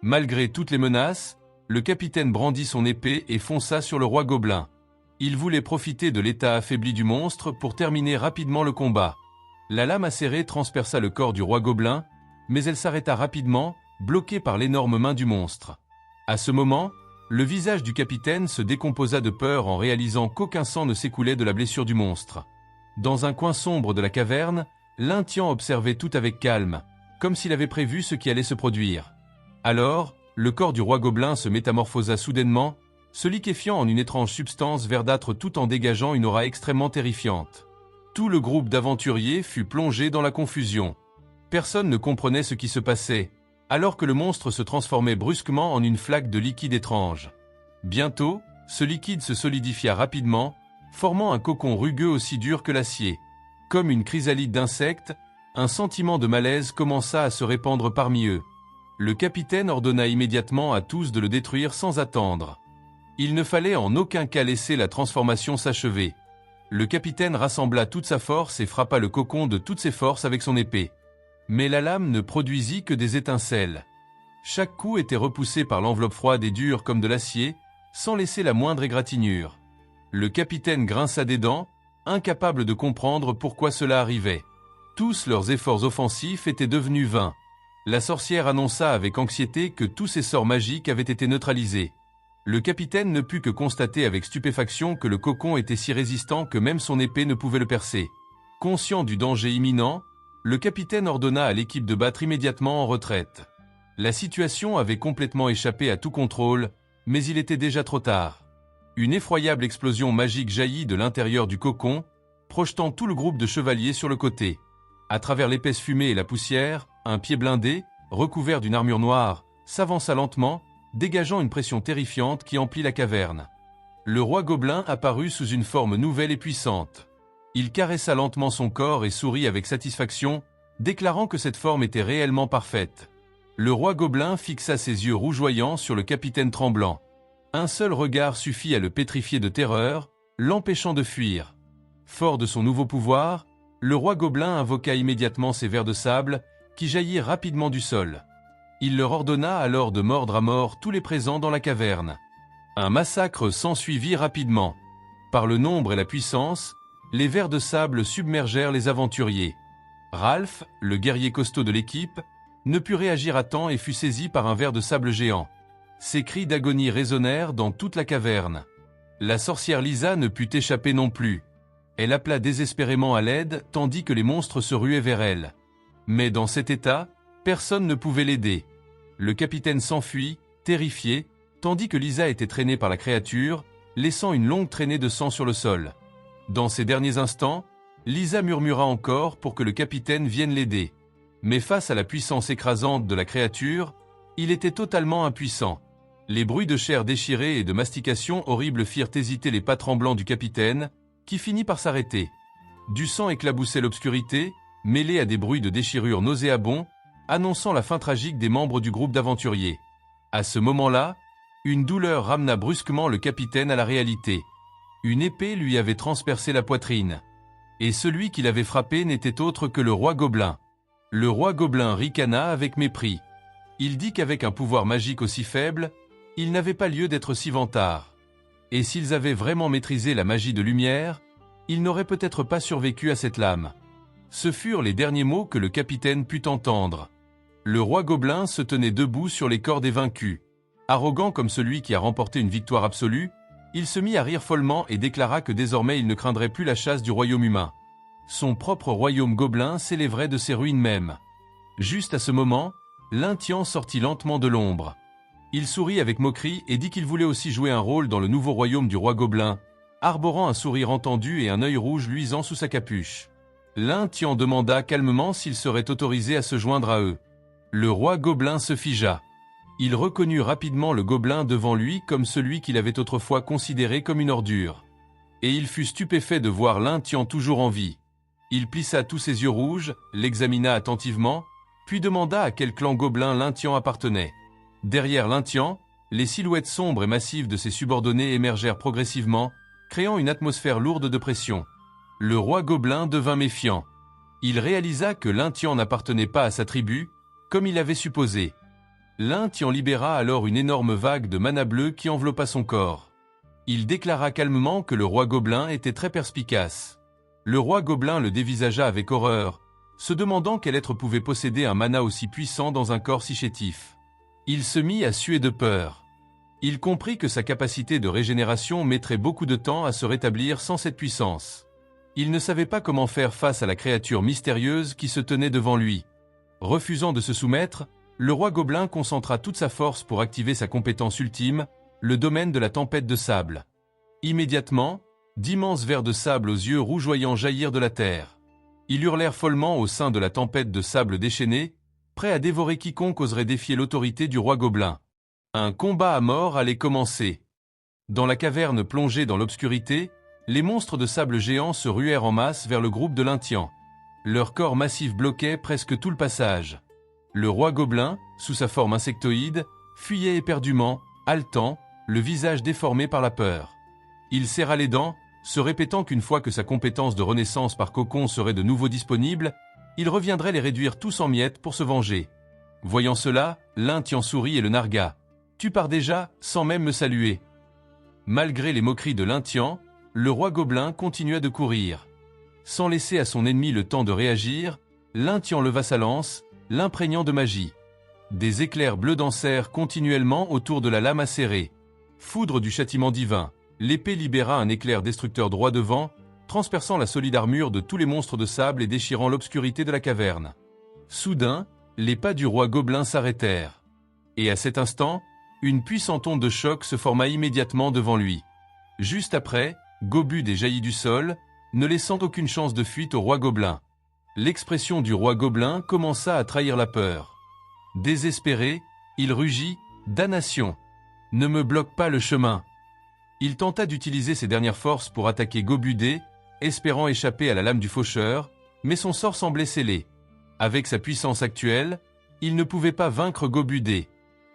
Speaker 2: Malgré toutes les menaces, le capitaine brandit son épée et fonça sur le roi gobelin. Il voulait profiter de l'état affaibli du monstre pour terminer rapidement le combat. La lame acérée transperça le corps du roi gobelin, mais elle s'arrêta rapidement, bloquée par l'énorme main du monstre. À ce moment, le visage du capitaine se décomposa de peur en réalisant qu'aucun sang ne s'écoulait de la blessure du monstre. Dans un coin sombre de la caverne, l'Intien observait tout avec calme, comme s'il avait prévu ce qui allait se produire. Alors, le corps du roi gobelin se métamorphosa soudainement, se liquéfiant en une étrange substance verdâtre tout en dégageant une aura extrêmement terrifiante. Tout le groupe d'aventuriers fut plongé dans la confusion. Personne ne comprenait ce qui se passait, alors que le monstre se transformait brusquement en une flaque de liquide étrange. Bientôt, ce liquide se solidifia rapidement, formant un cocon rugueux aussi dur que l'acier. Comme une chrysalide d'insectes, un sentiment de malaise commença à se répandre parmi eux. Le capitaine ordonna immédiatement à tous de le détruire sans attendre. Il ne fallait en aucun cas laisser la transformation s'achever. Le capitaine rassembla toute sa force et frappa le cocon de toutes ses forces avec son épée. Mais la lame ne produisit que des étincelles. Chaque coup était repoussé par l'enveloppe froide et dure comme de l'acier, sans laisser la moindre égratignure. Le capitaine grinça des dents, incapable de comprendre pourquoi cela arrivait. Tous leurs efforts offensifs étaient devenus vains. La sorcière annonça avec anxiété que tous ses sorts magiques avaient été neutralisés. Le capitaine ne put que constater avec stupéfaction que le cocon était si résistant que même son épée ne pouvait le percer. Conscient du danger imminent, le capitaine ordonna à l'équipe de battre immédiatement en retraite. La situation avait complètement échappé à tout contrôle, mais il était déjà trop tard. Une effroyable explosion magique jaillit de l'intérieur du cocon, projetant tout le groupe de chevaliers sur le côté. À travers l'épaisse fumée et la poussière, un pied blindé, recouvert d'une armure noire, s'avança lentement, dégageant une pression terrifiante qui emplit la caverne. Le roi gobelin apparut sous une forme nouvelle et puissante. Il caressa lentement son corps et sourit avec satisfaction, déclarant que cette forme était réellement parfaite. Le roi gobelin fixa ses yeux rougeoyants sur le capitaine tremblant. Un seul regard suffit à le pétrifier de terreur, l'empêchant de fuir. Fort de son nouveau pouvoir, le roi gobelin invoqua immédiatement ses vers de sable, qui jaillirent rapidement du sol. Il leur ordonna alors de mordre à mort tous les présents dans la caverne. Un massacre s'ensuivit rapidement. Par le nombre et la puissance, les vers de sable submergèrent les aventuriers. Ralph, le guerrier costaud de l'équipe, ne put réagir à temps et fut saisi par un ver de sable géant. Ses cris d'agonie résonnèrent dans toute la caverne. La sorcière Lisa ne put échapper non plus. Elle appela désespérément à l'aide tandis que les monstres se ruaient vers elle. Mais dans cet état, personne ne pouvait l'aider. Le capitaine s'enfuit, terrifié, tandis que Lisa était traînée par la créature, laissant une longue traînée de sang sur le sol. Dans ces derniers instants, Lisa murmura encore pour que le capitaine vienne l'aider. Mais face à la puissance écrasante de la créature, il était totalement impuissant. Les bruits de chair déchirée et de mastication horrible firent hésiter les pas tremblants du capitaine, qui finit par s'arrêter. Du sang éclaboussait l'obscurité, mêlé à des bruits de déchirure nauséabonds, annonçant la fin tragique des membres du groupe d'aventuriers. À ce moment-là, une douleur ramena brusquement le capitaine à la réalité. Une épée lui avait transpercé la poitrine. Et celui qui l'avait frappé n'était autre que le roi gobelin. Le roi gobelin ricana avec mépris. Il dit qu'avec un pouvoir magique aussi faible, il n'avait pas lieu d'être si vantard. Et s'ils avaient vraiment maîtrisé la magie de lumière, ils n'auraient peut-être pas survécu à cette lame. Ce furent les derniers mots que le capitaine put entendre. Le roi gobelin se tenait debout sur les corps des vaincus. Arrogant comme celui qui a remporté une victoire absolue, il se mit à rire follement et déclara que désormais il ne craindrait plus la chasse du royaume humain. son propre royaume gobelin s'élèverait de ses ruines même. Juste à ce moment, Lintien sortit lentement de l'ombre. Il sourit avec moquerie et dit qu'il voulait aussi jouer un rôle dans le nouveau royaume du roi gobelin, arborant un sourire entendu et un œil rouge luisant sous sa capuche. Lintien demanda calmement s'il serait autorisé à se joindre à eux. Le roi gobelin se figea. Il reconnut rapidement le gobelin devant lui comme celui qu'il avait autrefois considéré comme une ordure. Et il fut stupéfait de voir Lintien toujours en vie. Il plissa tous ses yeux rouges, l'examina attentivement, puis demanda à quel clan gobelin Lintien appartenait. Derrière Lintien, les silhouettes sombres et massives de ses subordonnés émergèrent progressivement, créant une atmosphère lourde de pression. Le roi gobelin devint méfiant. Il réalisa que Lintien n'appartenait pas à sa tribu, comme il avait supposé. Lintien libéra alors une énorme vague de mana bleu qui enveloppa son corps. Il déclara calmement que le roi gobelin était très perspicace. Le roi gobelin le dévisagea avec horreur, se demandant quel être pouvait posséder un mana aussi puissant dans un corps si chétif. Il se mit à suer de peur. Il comprit que sa capacité de régénération mettrait beaucoup de temps à se rétablir sans cette puissance. Il ne savait pas comment faire face à la créature mystérieuse qui se tenait devant lui. Refusant de se soumettre, le roi gobelin concentra toute sa force pour activer sa compétence ultime, le domaine de la tempête de sable. Immédiatement, d'immenses vers de sable aux yeux rougeoyants jaillirent de la terre. Ils hurlèrent follement au sein de la tempête de sable déchaînée, prêts à dévorer quiconque oserait défier l'autorité du roi gobelin. Un combat à mort allait commencer. Dans la caverne plongée dans l'obscurité, les monstres de sable géants se ruèrent en masse vers le groupe de Lintien. Leur corps massif bloquait presque tout le passage. Le roi gobelin, sous sa forme insectoïde, fuyait éperdument, haletant, le visage déformé par la peur. Il serra les dents, se répétant qu'une fois que sa compétence de renaissance par cocon serait de nouveau disponible, il reviendrait les réduire tous en miettes pour se venger. Voyant cela, Lintien sourit et le nargua. « Tu pars déjà, sans même me saluer. » Malgré les moqueries de Lintien, le roi gobelin continua de courir. Sans laisser à son ennemi le temps de réagir, Lintien leva sa lance, l'imprégnant de magie. Des éclairs bleus dansèrent continuellement autour de la lame acérée. Foudre du châtiment divin, l'épée libéra un éclair destructeur droit devant, transperçant la solide armure de tous les monstres de sable et déchirant l'obscurité de la caverne. Soudain, les pas du roi gobelin s'arrêtèrent. Et à cet instant, une puissante onde de choc se forma immédiatement devant lui. Juste après, Gobude jaillit du sol, ne laissant aucune chance de fuite au roi gobelin. L'expression du roi gobelin commença à trahir la peur. Désespéré, il rugit « Damnation ! Ne me bloque pas le chemin !» Il tenta d'utiliser ses dernières forces pour attaquer Gobude, espérant échapper à la lame du faucheur, mais son sort semblait scellé. Avec sa puissance actuelle, il ne pouvait pas vaincre Gobude.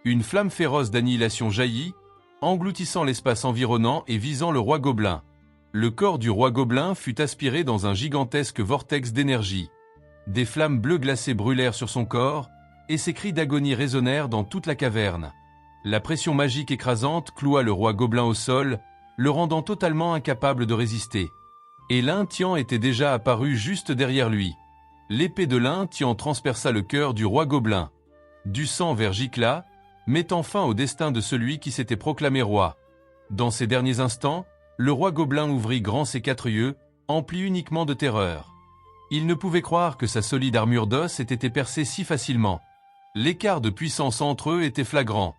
Speaker 2: Une flamme féroce d'annihilation jaillit, engloutissant l'espace environnant et visant le roi gobelin. Le corps du roi gobelin fut aspiré dans un gigantesque vortex d'énergie. Des flammes bleues glacées brûlèrent sur son corps, et ses cris d'agonie résonnèrent dans toute la caverne. La pression magique écrasante cloua le roi gobelin au sol, le rendant totalement incapable de résister. Et Lintien était déjà apparu juste derrière lui. L'épée de Lintien transperça le cœur du roi gobelin. Du sang vergicla, mettant fin au destin de celui qui s'était proclamé roi. Dans ces derniers instants, le roi gobelin ouvrit grand ses 4 yeux, emplis uniquement de terreur. Il ne pouvait croire que sa solide armure d'os ait été percée si facilement. L'écart de puissance entre eux était flagrant.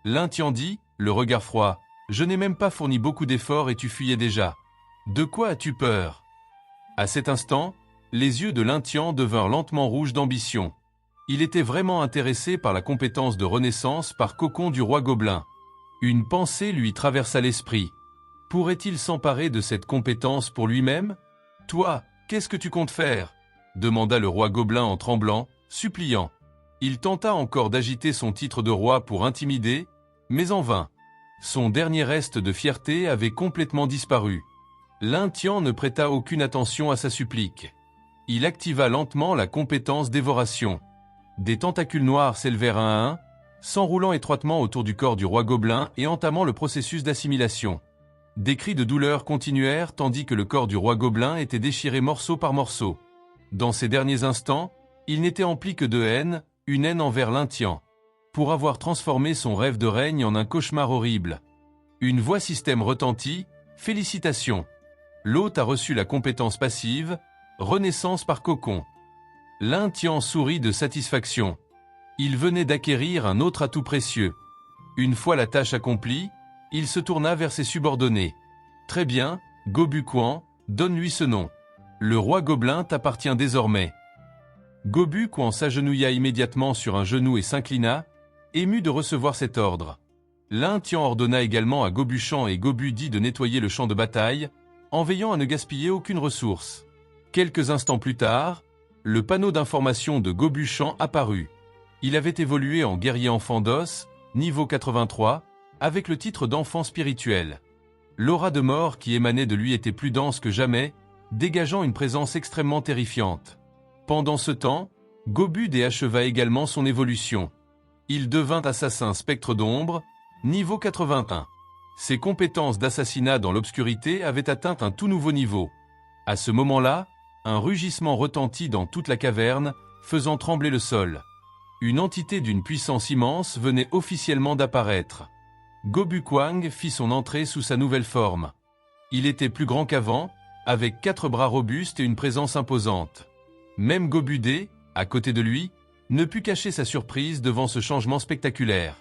Speaker 2: Lintien dit, le regard froid, « Je n'ai même pas fourni beaucoup d'efforts et tu fuyais déjà. De quoi as-tu peur ?» À cet instant, les yeux de Lintien devinrent lentement rouges d'ambition. Il était vraiment intéressé par la compétence de renaissance par cocon du roi gobelin. Une pensée lui traversa l'esprit. Pourrait-il s'emparer de cette compétence pour lui-même ? « Toi, qu'est-ce que tu comptes faire ?» demanda le roi gobelin en tremblant, suppliant. Il tenta encore d'agiter son titre de roi pour intimider, mais en vain. Son dernier reste de fierté avait complètement disparu. Lintien ne prêta aucune attention à sa supplique. Il activa lentement la compétence dévoration. Des tentacules noirs s'élevèrent un à un, s'enroulant étroitement autour du corps du roi gobelin et entamant le processus d'assimilation. Des cris de douleur continuèrent tandis que le corps du roi gobelin était déchiré morceau par morceau. Dans ces derniers instants, il n'était empli que de haine, une haine envers Lintien, pour avoir transformé son rêve de règne en un cauchemar horrible. Une voix système retentit, « Félicitations ! L'hôte a reçu la compétence passive, Renaissance par cocon. Lin Tian sourit de satisfaction. Il venait d'acquérir un autre atout précieux. Une fois la tâche accomplie, il se tourna vers ses subordonnés. Très bien, Gobu Kuan, donne-lui ce nom. Le roi gobelin t'appartient désormais. Gobu Kuan s'agenouilla immédiatement sur un genou et s'inclina, ému de recevoir cet ordre. Lin Tian ordonna également à Gobu Shan et Gobu Di de nettoyer le champ de bataille, en veillant à ne gaspiller aucune ressource. Quelques instants plus tard, le panneau d'information de Gobu Shan apparut. Il avait évolué en guerrier enfant d'os, niveau 83, avec le titre d'enfant spirituel. L'aura de mort qui émanait de lui était plus dense que jamais, dégageant une présence extrêmement terrifiante. Pendant ce temps, Gobu Di acheva également son évolution. Il devint assassin spectre d'ombre, niveau 81. Ses compétences d'assassinat dans l'obscurité avaient atteint un tout nouveau niveau. À ce moment-là, un rugissement retentit dans toute la caverne, faisant trembler le sol. Une entité d'une puissance immense venait officiellement d'apparaître. Gobu Kuang fit son entrée sous sa nouvelle forme. Il était plus grand qu'avant, avec 4 bras robustes et une présence imposante. Même Gobu Di, à côté de lui, ne put cacher sa surprise devant ce changement spectaculaire.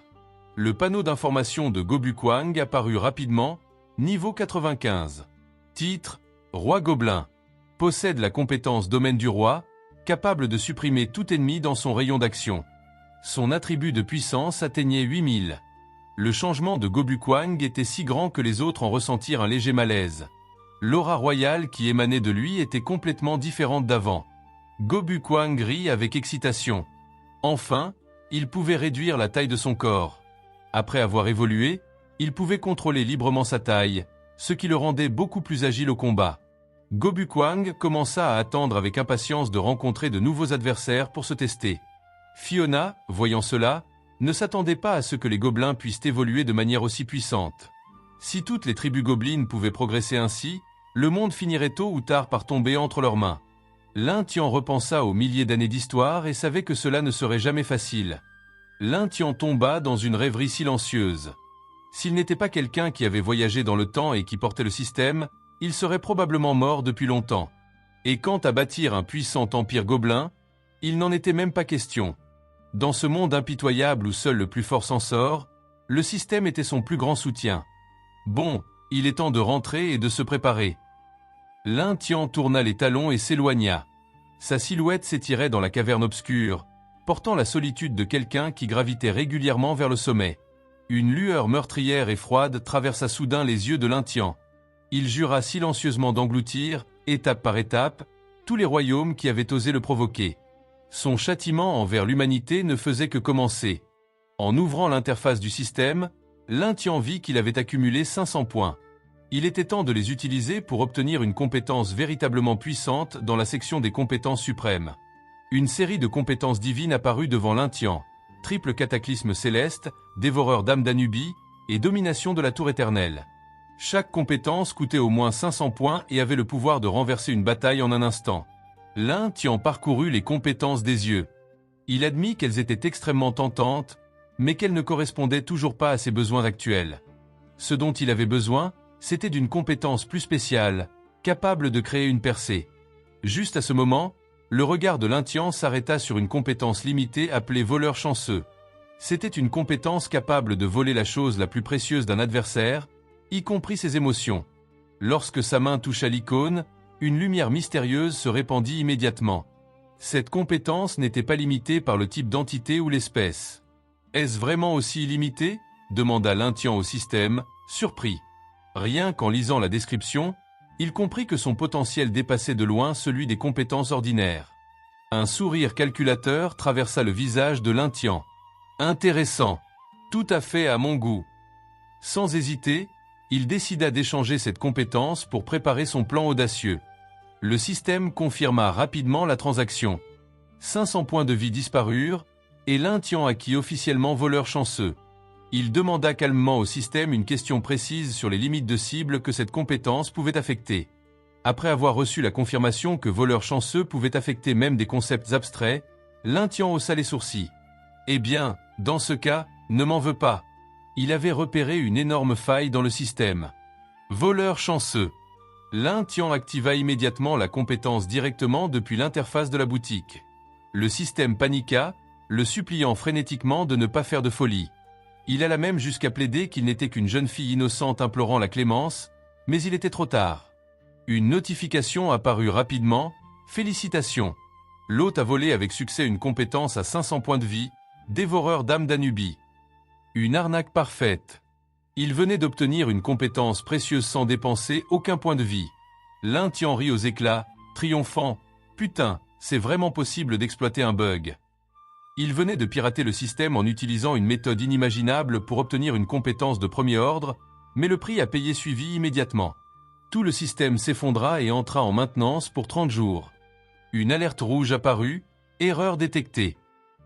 Speaker 2: Le panneau d'information de Gobu Kuang apparut rapidement, niveau 95. Titre, Roi Gobelin. Possède la compétence domaine du roi, capable de supprimer tout ennemi dans son rayon d'action. Son attribut de puissance atteignait 8000. Le changement de Gobu Kuang était si grand que les autres en ressentirent un léger malaise. L'aura royale qui émanait de lui était complètement différente d'avant. Gobu Kuang rit avec excitation. Enfin, il pouvait réduire la taille de son corps. Après avoir évolué, il pouvait contrôler librement sa taille, ce qui le rendait beaucoup plus agile au combat. Gobu Kuang commença à attendre avec impatience de rencontrer de nouveaux adversaires pour se tester. Fiona, voyant cela, ne s'attendait pas à ce que les gobelins puissent évoluer de manière aussi puissante. Si toutes les tribus gobelines pouvaient progresser ainsi, le monde finirait tôt ou tard par tomber entre leurs mains. Lin Tian repensa aux milliers d'années d'histoire et savait que cela ne serait jamais facile. Lin Tian tomba dans une rêverie silencieuse. S'il n'était pas quelqu'un qui avait voyagé dans le temps et qui portait le système, il serait probablement mort depuis longtemps. Et quant à bâtir un puissant empire gobelin, il n'en était même pas question. Dans ce monde impitoyable où seul le plus fort s'en sort, le système était son plus grand soutien. Bon, il est temps de rentrer et de se préparer. Lin Tian tourna les talons et s'éloigna. Sa silhouette s'étirait dans la caverne obscure, portant la solitude de quelqu'un qui gravitait régulièrement vers le sommet. Une lueur meurtrière et froide traversa soudain les yeux de Lin Tian. Il jura silencieusement d'engloutir, étape par étape, tous les royaumes qui avaient osé le provoquer. Son châtiment envers l'humanité ne faisait que commencer. En ouvrant l'interface du système, Lin Tian vit qu'il avait accumulé 500 points. Il était temps de les utiliser pour obtenir une compétence véritablement puissante dans la section des compétences suprêmes. Une série de compétences divines apparut devant Lin Tian. Triple cataclysme céleste, dévoreur d'âme d'Anubis et domination de la tour éternelle. Chaque compétence coûtait au moins 500 points et avait le pouvoir de renverser une bataille en un instant. Lin Tian parcourut les compétences des yeux. Il admit qu'elles étaient extrêmement tentantes, mais qu'elles ne correspondaient toujours pas à ses besoins actuels. Ce dont il avait besoin, c'était d'une compétence plus spéciale, capable de créer une percée. Juste à ce moment, le regard de Lin Tian s'arrêta sur une compétence limitée appelée voleur chanceux. C'était une compétence capable de voler la chose la plus précieuse d'un adversaire, y compris ses émotions. Lorsque sa main toucha l'icône, une lumière mystérieuse se répandit immédiatement. Cette compétence n'était pas limitée par le type d'entité ou l'espèce. « Est-ce vraiment aussi illimité ?» demanda Lin Tian au système, surpris. Rien qu'en lisant la description, il comprit que son potentiel dépassait de loin celui des compétences ordinaires. Un sourire calculateur traversa le visage de Lin Tian. « Intéressant, tout à fait à mon goût. » Sans hésiter, il décida d'échanger cette compétence pour préparer son plan audacieux. Le système confirma rapidement la transaction. 500 points de vie disparurent, et Lin Tian acquit officiellement voleur chanceux. Il demanda calmement au système une question précise sur les limites de cible que cette compétence pouvait affecter. Après avoir reçu la confirmation que voleur chanceux pouvait affecter même des concepts abstraits, Lin Tian haussa les sourcils. « Eh bien, dans ce cas, ne m'en veux pas. » Il avait repéré une énorme faille dans le système. Voleur chanceux. Lin Tian activa immédiatement la compétence directement depuis l'interface de la boutique. Le système paniqua, le suppliant frénétiquement de ne pas faire de folie. Il alla même jusqu'à plaider qu'il n'était qu'une jeune fille innocente implorant la clémence, mais il était trop tard. Une notification apparut rapidement. Félicitations. L'hôte a volé avec succès une compétence à 500 points de vie, dévoreur d'âme d'Anubis. Une arnaque parfaite. Il venait d'obtenir une compétence précieuse sans dépenser aucun point de vie. Lin Tian rit aux éclats, triomphant. Putain, c'est vraiment possible d'exploiter un bug. Il venait de pirater le système en utilisant une méthode inimaginable pour obtenir une compétence de premier ordre, mais le prix à payer suivit immédiatement. Tout le système s'effondra et entra en maintenance pour 30 jours. Une alerte rouge apparut, erreur détectée.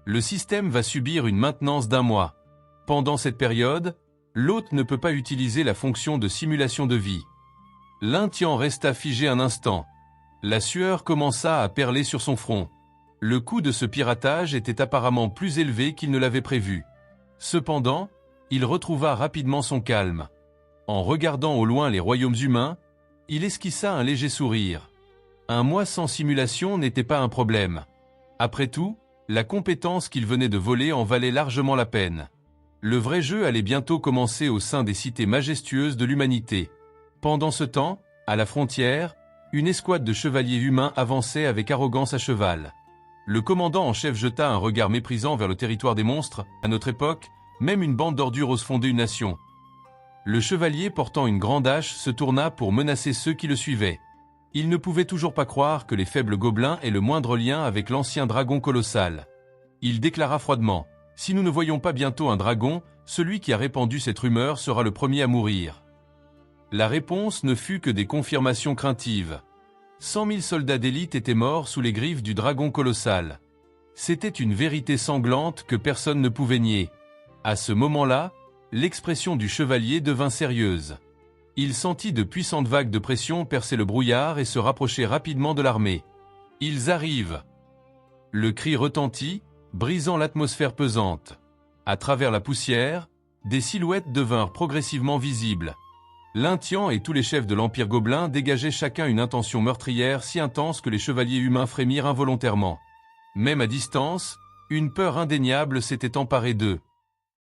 Speaker 2: Le système va subir une maintenance d'1 mois. Pendant cette période, l'hôte ne peut pas utiliser la fonction de simulation de vie. Lin Tian resta figé un instant. La sueur commença à perler sur son front. Le coût de ce piratage était apparemment plus élevé qu'il ne l'avait prévu. Cependant, il retrouva rapidement son calme. En regardant au loin les royaumes humains, il esquissa un léger sourire. Un mois sans simulation n'était pas un problème. Après tout, la compétence qu'il venait de voler en valait largement la peine. Le vrai jeu allait bientôt commencer au sein des cités majestueuses de l'humanité. Pendant ce temps, à la frontière, une escouade de chevaliers humains avançait avec arrogance à cheval. Le commandant en chef jeta un regard méprisant vers le territoire des monstres. À notre époque, même une bande d'ordures ose fonder une nation. Le chevalier portant une grande hache se tourna pour menacer ceux qui le suivaient. Il ne pouvait toujours pas croire que les faibles gobelins aient le moindre lien avec l'ancien dragon colossal. Il déclara froidement : « Si nous ne voyons pas bientôt un dragon, celui qui a répandu cette rumeur sera le premier à mourir. » La réponse ne fut que des confirmations craintives. 100 000 soldats d'élite étaient morts sous les griffes du dragon colossal. C'était une vérité sanglante que personne ne pouvait nier. À ce moment-là, l'expression du chevalier devint sérieuse. Il sentit de puissantes vagues de pression percer le brouillard et se rapprocher rapidement de l'armée. « Ils arrivent !» Le cri retentit, brisant l'atmosphère pesante. À travers la poussière, des silhouettes devinrent progressivement visibles. Lin Tian et tous les chefs de l'Empire gobelin dégageaient chacun une intention meurtrière si intense que les chevaliers humains frémirent involontairement. Même à distance, une peur indéniable s'était emparée d'eux.